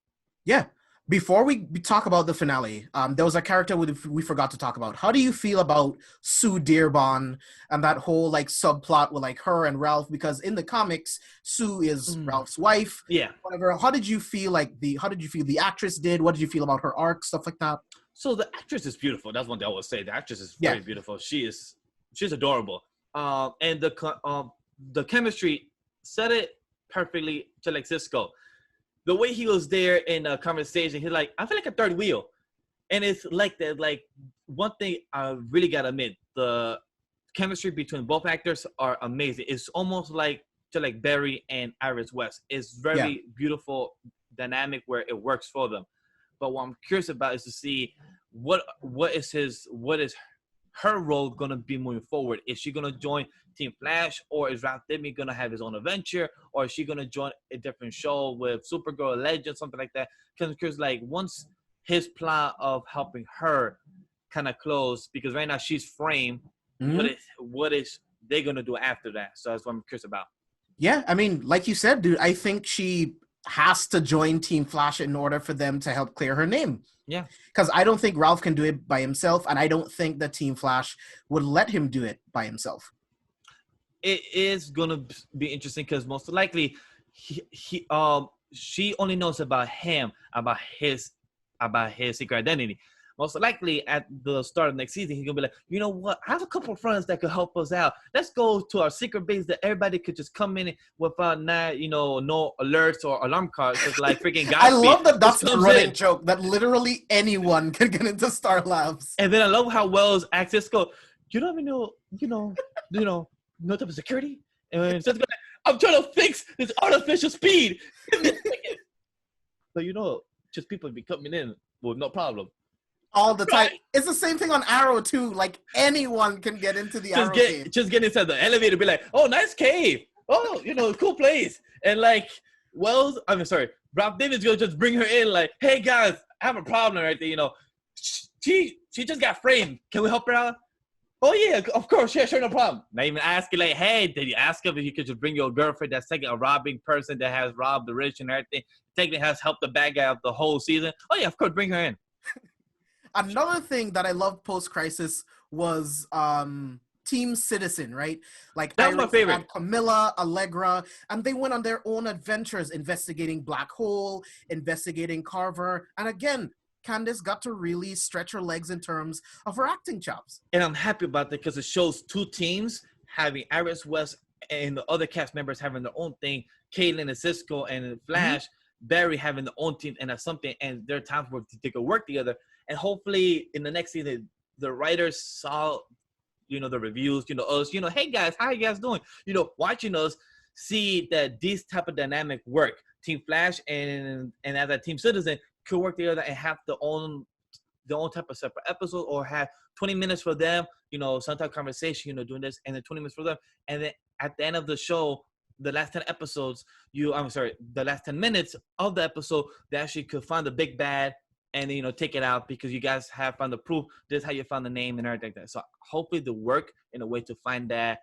Yeah. Before we talk about the finale, there was a character we forgot to talk about. How do you feel about Sue Dearborn and that whole like subplot with like her and Ralph? Because in the comics, Sue is Ralph's wife. Yeah. Whatever. How did you feel the actress did? What did you feel about her arc? Stuff like that. So the actress is beautiful. That's one thing I will say. The actress is very beautiful. She's adorable. And the chemistry said it perfectly to like Cisco. The way he was there in a conversation, he's like, I feel like a third wheel. And it's like that. Like, one thing I really got to admit, the chemistry between both actors are amazing. It's almost like Barry and Iris West. It's very beautiful dynamic where it works for them. But what I'm curious about is to see what is her role going to be moving forward. Is she going to join Team Flash, or is Ralph Dibny going to have his own adventure, or is she going to join a different show with Supergirl, Legend, something like that? Because like, once his plot of helping her kind of close, because right now she's framed, what is they going to do after that? So that's what I'm curious about. Yeah, I mean, like you said, dude, I think she has to join Team Flash in order for them to help clear her name. Yeah. Because I don't think Ralph can do it by himself, and I don't think that Team Flash would let him do it by himself. It is going to be interesting, because most likely she only knows about him, about his secret identity. Most likely at the start of next season, he's going to be like, you know what? I have a couple of friends that could help us out. Let's go to our secret base that everybody could just come in without no alerts or alarm cards. Just like freaking Godspeed. I love that that's a running joke, that literally anyone can get into Star Labs. And then I love how Wells acts Cisco, you don't even know, no type of security. And Cisco, I'm trying to fix this artificial speed. But just people be coming in with no problem. All the time. Right. It's the same thing on Arrow too. Like, anyone can get into the Arrow cave. Just get inside the elevator, be like, oh, nice cave. Oh, cool place. And like, Ralph David's gonna just bring her in, like, hey guys, I have a problem right there. She just got framed. Can we help her out? Oh yeah, of course, yeah, sure, no problem. Not even asking, like, hey, did you ask him if you could just bring your girlfriend that's taking a robbing person that has robbed the rich and everything, technically has helped the bad guy of the whole season? Oh yeah, of course, bring her in. Another thing that I loved post-crisis was Team Citizen, right? Like, that was my favorite. Camilla, Allegra, and they went on their own adventures investigating Black Hole, investigating Carver, and again, Candace got to really stretch her legs in terms of her acting chops. And I'm happy about that, because it shows two teams having Iris West and the other cast members having their own thing, Caitlin and Cisco and Flash, Barry having their own team, and that's something, and there are times where they could work together. And hopefully in the next season, the writers saw, the reviews, us, hey guys, how you guys doing? Watching us, see that these type of dynamic work. Team Flash and as a Team Citizen could work together and have their own type of separate episode, or have 20 minutes for them, some type of conversation, doing this, and then 20 minutes for them. And then at the end of the show, the last 10 episodes, the last 10 minutes of the episode, they actually could find the big bad and take it out, because you guys have found the proof. This is how you found the name and everything like that. So hopefully they work in a way to find that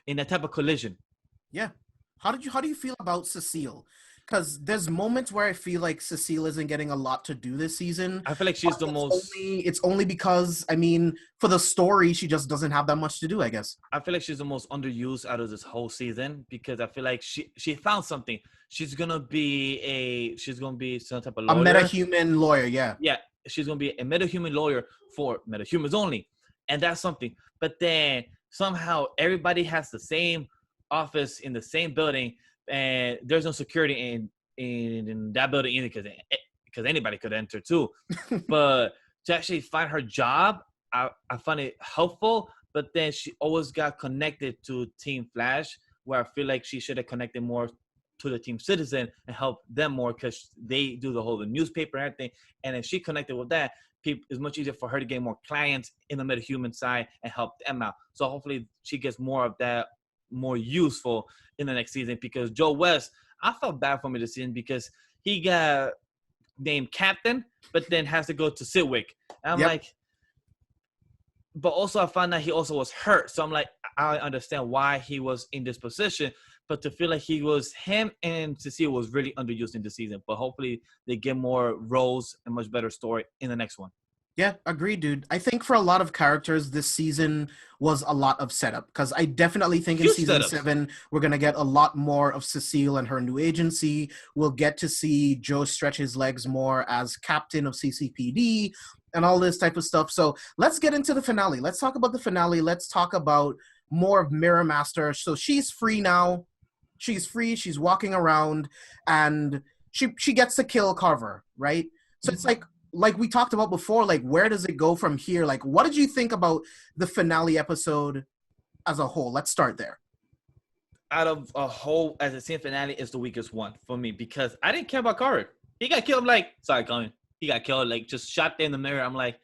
in a type of collision. Yeah. How do you feel about Cecile? Because there's moments where I feel like Cecile isn't getting a lot to do this season. I feel like she's the most. It's only because, I mean, for the story, she just doesn't have that much to do, I guess. I feel like she's the most underused out of this whole season, because I feel like she found something. She's gonna be some type of lawyer. A metahuman lawyer, yeah. Yeah, she's gonna be a metahuman lawyer for metahumans only, and that's something. But then somehow everybody has the same office in the same building, and there's no security in that building either, because anybody could enter too. But to actually find her job, I find it helpful. But then she always got connected to Team Flash, where I feel like she should have connected more to the Team Citizen and help them more, because they do the newspaper and everything. And if she connected with that, it's much easier for her to get more clients in the metahuman side and help them out. So hopefully she gets more of that, more useful in the next season. Because Joe West, I felt bad for me this season, because he got named captain, but then has to go to Sidwick. And I'm like, but also I found out he also was hurt. So I'm like, I understand why he was in this position, but to feel like him and Cecile was really underused in the season. But hopefully they get more roles and much better story in the next one. Yeah, agreed, dude. I think for a lot of characters, this season was a lot of setup, because I definitely think in season 7, we're going to get a lot more of Cecile and her new agency. We'll get to see Joe stretch his legs more as captain of CCPD and all this type of stuff. So let's get into the finale. Let's talk about the finale. Let's talk about more of Mirror Master. So she's free now. She's free. She's walking around, and she gets to kill Carver, right? So it's like we talked about before, like, where does it go from here? Like, what did you think about the finale episode as a whole? Let's start there. Out of a whole, as a scene finale, is the weakest one for me, because I didn't care about Carver. He got killed. I'm like, sorry, Colin. He got killed, like, just shot there in the mirror. I'm like,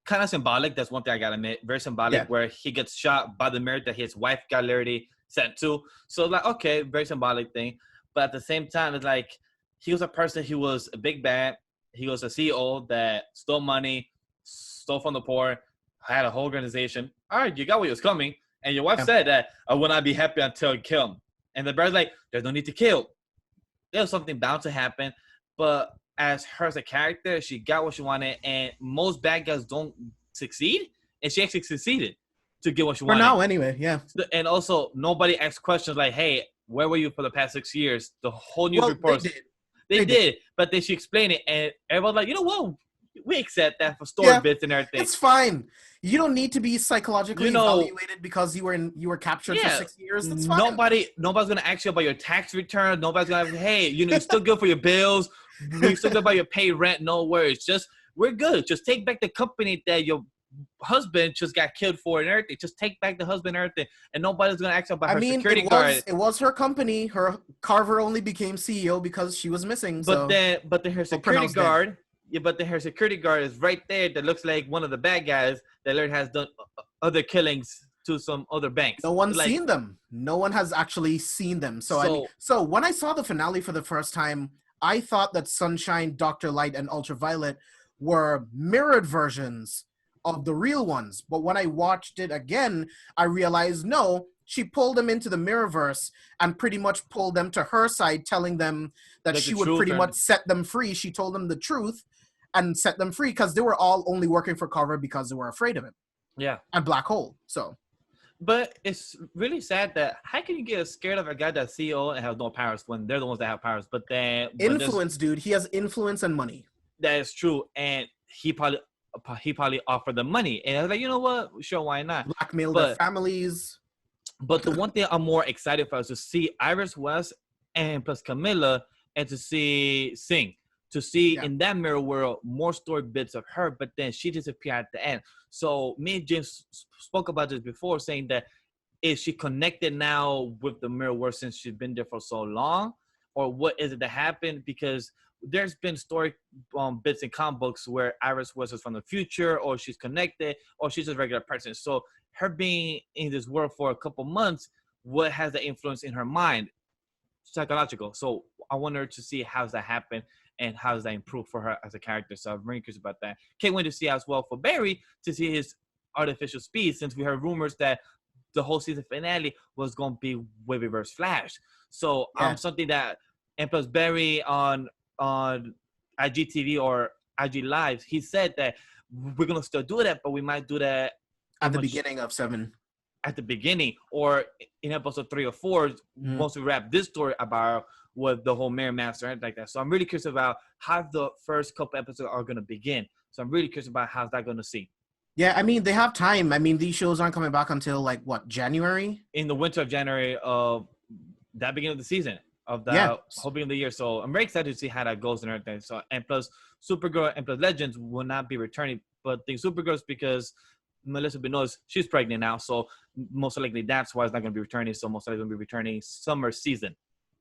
kind of symbolic. That's one thing I gotta admit. Very symbolic, where he gets shot by the mirror that his wife got literally sent to. So, like, okay, very symbolic thing. But at the same time, it's like, he was a person, he was a big bad. He was a CEO that stole money, stole from the poor, had a whole organization. All right, you got what was coming. And your wife said that I will not be happy until you kill him. And the bear's like, there's no need to kill. There's something bound to happen. But as her as a character, she got what she wanted. And most bad guys don't succeed. And she actually succeeded to get what she wanted. For now, anyway, yeah. And also, nobody asks questions like, hey, where were you for the past 6 years? The whole news reports. They did, but then she explained it, and everyone's like, you know what? We accept that for story bits and everything. It's fine. You don't need to be psychologically evaluated because you were captured for 6 years. That's fine. Nobody's gonna ask you about your tax return. Nobody's gonna, hey, you're still good for your bills. You're still good about your pay rent. No worries. Just, we're good. Just take back the company that your husband just got killed for and everything. Just take back the husband and everything, and nobody's gonna ask about her security guard. It was her company. Her Carver only became CEO because she was missing. But then her security guard. Yeah, but then her security guard is right there. That looks like one of the bad guys that Laird has done other killings to some other banks. No one's seen them. No one has actually seen them. So when I saw the finale for the first time, I thought that Sunshine, Dr. Light, and Ultraviolet were mirrored versions of the real ones. But when I watched it again, I realized, no, she pulled them into the Mirrorverse and pretty much pulled them to her side, telling them that she would pretty much set them free. She told them the truth and set them free, because they were all only working for Carver because they were afraid of him. Yeah. And Black Hole. So. But it's really sad that how can you get scared of a guy that's CEO and has no powers when they're the ones that have powers? But then influence, dude. He has influence and money. That is true, and he probably offered them money, and I was like, you know what? Sure, why not? Blackmail their families. But the one thing I'm more excited for is to see Iris West and plus Camilla, and to see Singh. To see in that mirror world more story bits of her, but then she disappeared at the end. So me and James spoke about this before, saying that is she connected now with the mirror world since she's been there for so long, or what is it that happened? Because there's been story bits in comic books where Iris West is from the future, or she's connected, or she's just a regular person. So her being in this world for a couple months, what has the influence in her mind, psychological. So I want her to see how's that happen and how does that improve for her as a character. So I'm very curious about that. Can't wait to see as well for Barry to see his artificial speed, since we heard rumors that the whole season finale was going to be with Reverse Flash. So something that, and plus Barry on IGTV or IG Live, he said that we're going to still do that, but we might do that at the beginning of 7. At the beginning, or in episode 3 or 4, once we wrap this story about with the whole Mirror Master and like that. So I'm really curious about how the first couple episodes are going to begin. So I'm really curious about how's that going to see. Yeah, I mean, they have time. I mean, these shows aren't coming back until like what, January? In the winter of January of that beginning of the season, of the whole beginning of the year. So I'm very excited to see how that goes and everything. So, and plus Supergirl and plus Legends will not be returning, but the Supergirl's because Melissa Benoist, she's pregnant now, so most likely that's why it's not going to be returning. So most likely going to be returning summer season.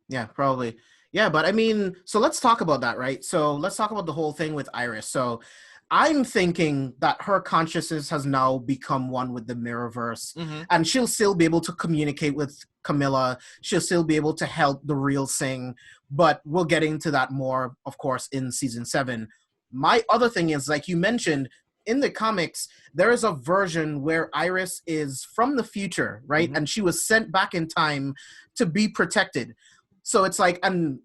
Yeah, probably. Yeah, but I mean, so let's talk about that, right? So let's talk about the whole thing with Iris. So I'm thinking that her consciousness has now become one with the Mirrorverse, and she'll still be able to communicate with Camilla. She'll still be able to help the real Singh, but we'll get into that more, of course, in season 7. My other thing is, like you mentioned, in the comics, there is a version where Iris is from the future, right? And she was sent back in time to be protected. So it's like, and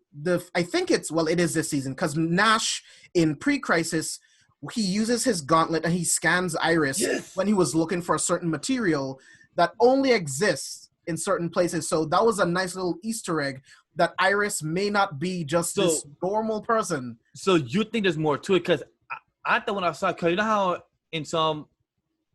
I think it is this season, because Nash in Pre-Crisis, he uses his gauntlet and he scans Iris when he was looking for a certain material that only exists in certain places. So that was a nice little Easter egg that Iris may not be just this normal person. So you think there's more to it? Because I thought when I saw it, because you know how in some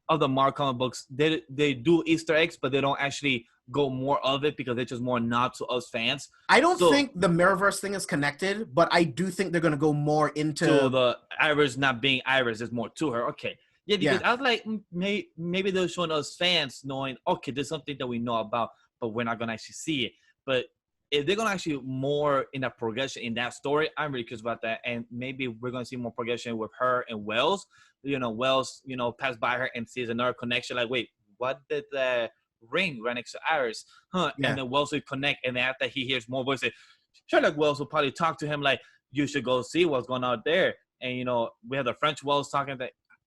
of the Marvel comic books, they do Easter eggs, but they don't actually go more of it because it's just more nod to us fans. I don't think the Mirrorverse thing is connected, but I do think they're going to go more into... So the Iris not being Iris, there's more to her. Okay. Yeah, because I was like, maybe they're showing us fans knowing, okay, there's something that we know about, but we're not going to actually see it. But if they're going to actually more in that progression in that story, I'm really curious about that. And maybe we're going to see more progression with her and Wells. You know, Wells, pass by her and sees another connection. Like, wait, what did the ring right next to Iris? And then Wells will connect. And then after he hears more voices, Sherlock Wells will probably talk to him like, you should go see what's going on there. And, we have the French Wells talking.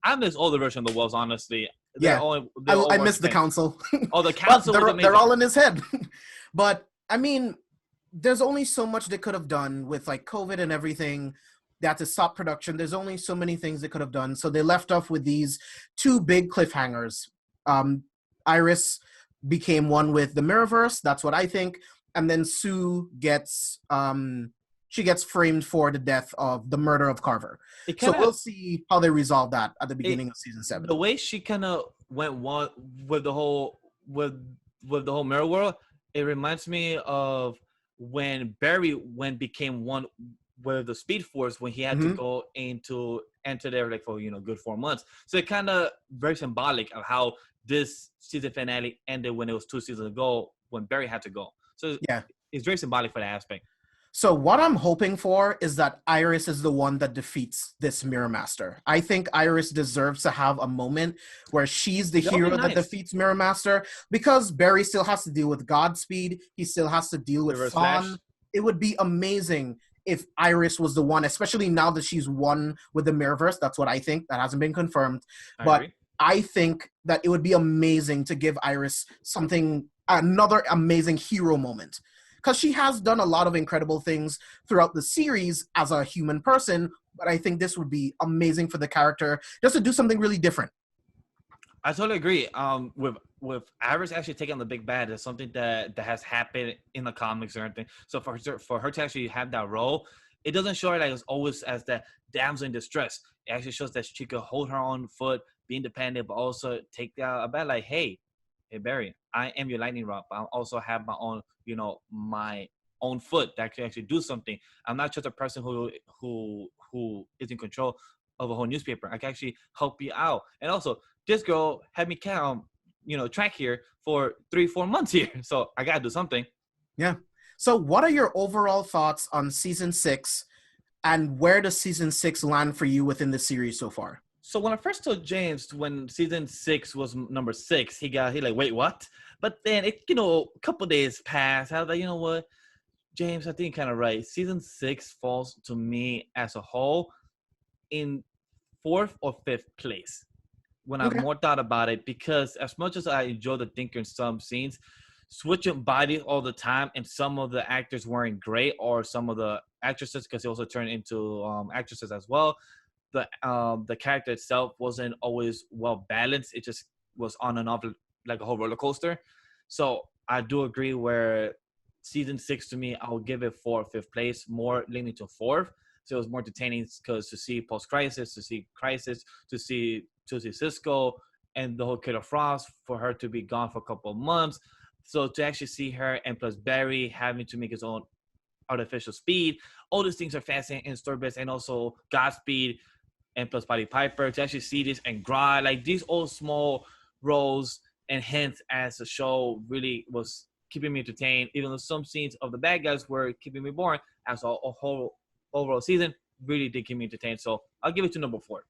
I miss all the version of the Wells, honestly. I miss the council. Oh, the council was amazing. They're all in his head. But, I mean, there's only so much they could have done with, like, COVID and everything. They had to stop production. There's only so many things they could have done. So they left off with these 2 big cliffhangers. Iris became one with the Mirrorverse. That's what I think. And then Sue gets... she gets framed for the death of the murder of Carver. So we'll see how they resolve that at the beginning of season 7. The way she kind of went one with the whole mirror world, it reminds me of when Barry became one with the Speed Force when he had to go enter there like for good 4 months. So it kind of very symbolic of how this season finale ended when it was 2 seasons ago when Barry had to go. So it's very symbolic for that aspect. So what I'm hoping for is that Iris is the one that defeats this Mirror Master. I think Iris deserves to have a moment where she's the hero that defeats Mirror Master, because Barry still has to deal with Godspeed. He still has to deal with Fawn. It would be amazing if Iris was the one, especially now that she's one with the Mirrorverse. That's what I think. That hasn't been confirmed. I think that it would be amazing to give Iris another amazing hero moment. Because she has done a lot of incredible things throughout the series as a human person, but I think this would be amazing for the character just to do something really different. I totally agree. With Iris actually taking on the big bad is something that has happened in the comics or anything. So for her to actually have that role, it doesn't show her like it's always as the damsel in distress. It actually shows that she could hold her own foot, be independent, but also take a bad like, hey Barry, I am your lightning rod, but I also have my own, my own foot that can actually do something. I'm not just a person who is in control of a whole newspaper. I can actually help you out. And also, this girl had me track here for 3-4 months here. So I gotta do something. Yeah. So what are your overall thoughts on season 6, and where does season 6 land for you within the series so far? So when I first told James when season 6 was number 6, he like, wait, what? But then a couple days passed. I was like, you know what, James, I think you're kind of right. Season 6 falls to me as a whole in 4th or 5th place when I Okay. more thought about it, because as much as I enjoy the Thinker in some scenes, switching bodies all the time, and some of the actors weren't great, or some of the actresses, because they also turned into actresses as well. The character itself wasn't always well balanced. It just was on and off like a whole roller coaster. So I do agree where season 6 to me, I'll give it 4th or 5th place, more leaning to 4th. So it was more entertaining because to see post crisis, to see crisis, to see Cisco and the whole Killer Frost, for her to be gone for a couple of months. So to actually see her, and plus Barry having to make his own artificial speed, all these things are fascinating in story bits, and also Godspeed and plus Body Piper, to actually see this and Grodd, like these all small roles and hints as the show really was keeping me entertained, even though some scenes of the bad guys were keeping me boring. As a whole overall season really did keep me entertained. So I'll give it to number 4.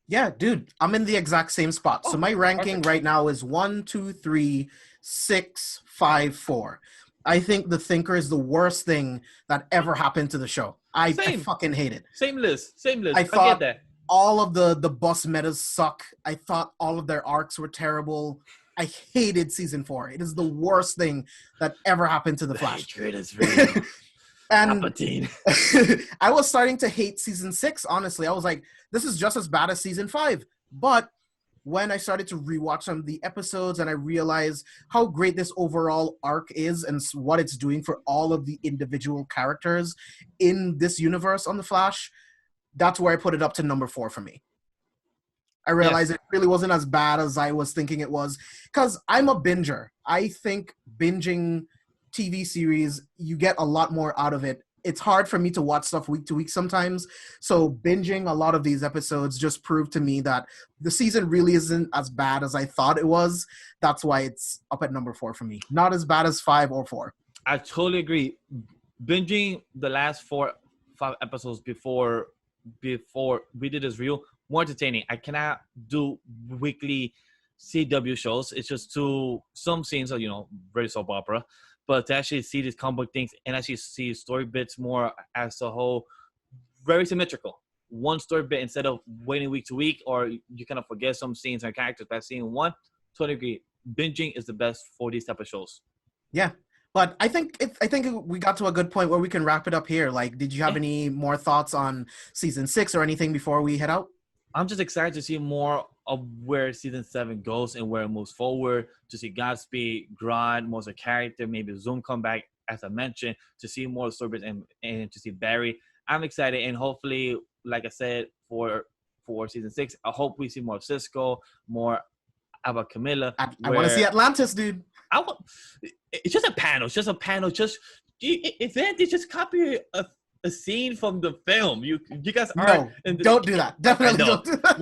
Yeah, dude, I'm in the exact same spot. So my ranking perfect. right now is 1, 2, 3, 6, 5, 4. I think The Thinker is the worst thing that ever happened to the show. I fucking hate it. Same list. I get thought that. all of the bus metas suck. I thought all of their arcs were terrible. I hated season 4. It is the worst thing that ever happened to the Flash. Hatred is real. And Palpatine. I was starting to hate season 6, honestly. I was like, this is just as bad as season 5. But when I started to rewatch some of the episodes and I realized how great this overall arc is and what it's doing for all of the individual characters in this universe on The Flash, that's where I put it up to number 4 for me. I realized it really wasn't as bad as I was thinking it was, because I'm a binger. I think binging TV series, you get a lot more out of it. It's hard for me to watch stuff week to week sometimes. So binging a lot of these episodes just proved to me that the season really isn't as bad as I thought it was. That's why it's up at number 4 for me. Not as bad as 5 or 4. I totally agree. Binging the last 5 episodes before we did this reel, more entertaining. I cannot do weekly CW shows. It's just some scenes are, very soap opera. But to actually see these comic book things and actually see story bits more as a whole, very symmetrical. One story bit instead of waiting week to week, or you kind of forget some scenes and characters by seeing one. Totally agree. Binging is the best for these type of shows. Yeah. But I think we got to a good point where we can wrap it up here. Like, did you have any more thoughts on season 6 or anything before we head out? I'm just excited to see more of where season 7 goes and where it moves forward, to see Godspeed, Grodd, more as a character, maybe Zoom come back, as I mentioned, to see more stories and to see Barry. I'm excited, and hopefully, like I said, for season 6, I hope we see more of Cisco, more about Camilla. I want to see Atlantis, dude. It's just a panel. If anything, just copy a scene from the film. You guys are don't do that. Definitely don't do that.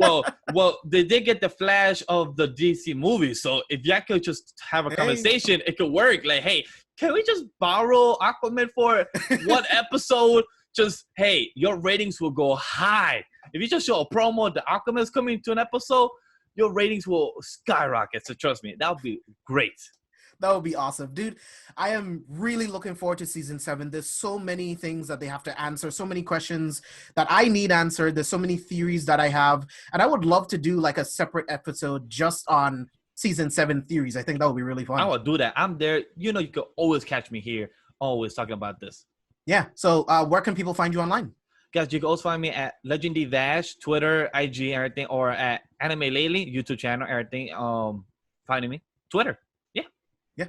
well, they did get the Flash of the DC movie, so if y'all could just have a conversation, it could work. Like, hey, can we just borrow Aquaman for one episode? Just, hey, your ratings will go high. If you just show a promo, the Aquaman's coming to an episode, your ratings will skyrocket. So trust me, that would be great. That would be awesome. Dude, I am really looking forward to season 7. There's so many things that they have to answer, so many questions that I need answered. There's so many theories that I have. And I would love to do like a separate episode just on season 7 theories. I think that would be really fun. I would do that. I'm there. You can always catch me here, always talking about this. Yeah. So where can people find you online? Guys, you can also find me at Legendy Vash, Twitter, IG, everything, or at Anime Lately, YouTube channel, everything. Finding me, Twitter. Yeah.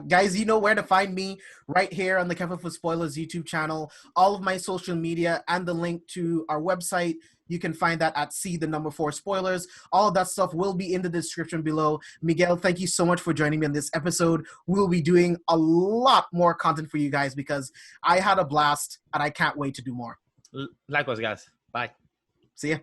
Guys, you know where to find me, right here on the Careful for Spoilers YouTube channel. All of my social media and the link to our website, you can find that at C4 Spoilers. All of that stuff will be in the description below. Miguel, thank you so much for joining me on this episode. We'll be doing a lot more content for you guys because I had a blast and I can't wait to do more. Likewise, guys. Bye. See ya.